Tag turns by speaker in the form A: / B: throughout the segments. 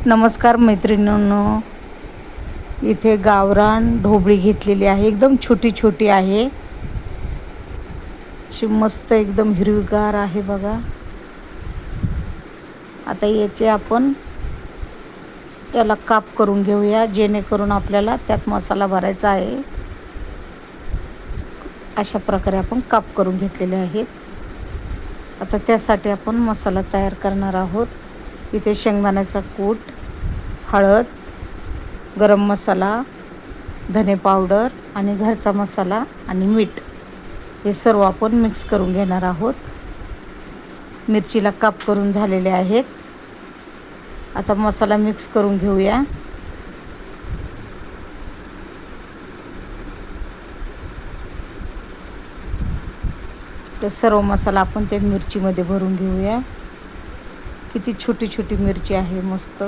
A: नमस्कार मैत्रिणींनो, इथे गावरान ढोबळी घेतलेली आहे. एकदम छोटी छोटी आहे, अशी मस्त एकदम हिरवीगार आहे बघा. आता याचे आपण याला काप करून घेऊया, जेणेकरून आपल्याला त्यात मसाला भरायचा आहे. अशा प्रकारे आपण काप करून घेतलेले आहेत. आता त्यासाठी आपण मसाला तयार करणार आहोत. इथे शेंगदाण्याचा कूट, हळद, गरम मसाला, धने पावडर आणि घरचा मसाला आणि मीठ हे सर्व आपण मिक्स करून घेणार आहोत. मिरचीला काप करून झालेले आहेत. आता मसाला मिक्स करून घेऊया. तर सर्व मसाला आपण त्या मिरचीमध्ये भरून घेऊया. किती छोटी छोटी मिरची आहे, मस्त.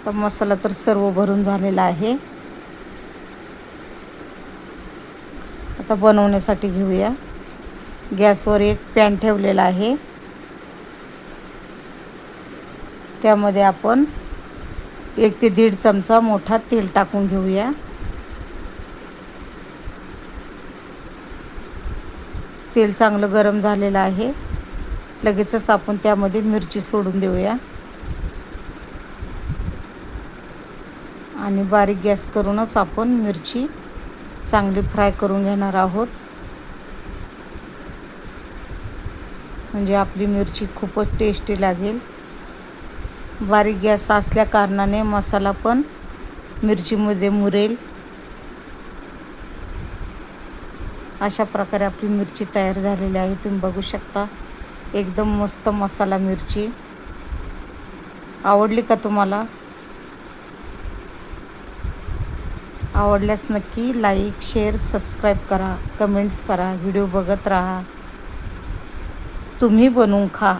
A: तर मसाला तर सर्व भरून झालेला आहे. आता बनवण्यासाठी घेऊया. गॅसवर एक पॅन ठेवलेला आहे. त्यामध्ये आपण 1 ते 1.5 चमचा मोठा तेल टाकून घेऊया. तेल चांगलं गरम झालेलं आहे. लगेचच आपण त्यामध्ये मिरची सोडून देऊया आणि बारीक गॅस करूनच आपण मिरची चांगली फ्राय करून घेणार आहोत. म्हणजे आपली मिरची खूपच टेस्टी लागेल. बारीक गॅस असल्या कारणाने मसाला पण मिरचीमध्ये मुरेल. अशा प्रकारे आपली मिरची तयार झालेली आहे. तुम्ही बघू शकता, एकदम मस्त मसाला मिरची. आवडली का तुम्हाला? आवडल्यास नक्की लाईक, शेअर, सबस्क्राईब करा, कमेंट्स करा, व्हिडिओ बघत राहा. तुम्ही बनवून खा.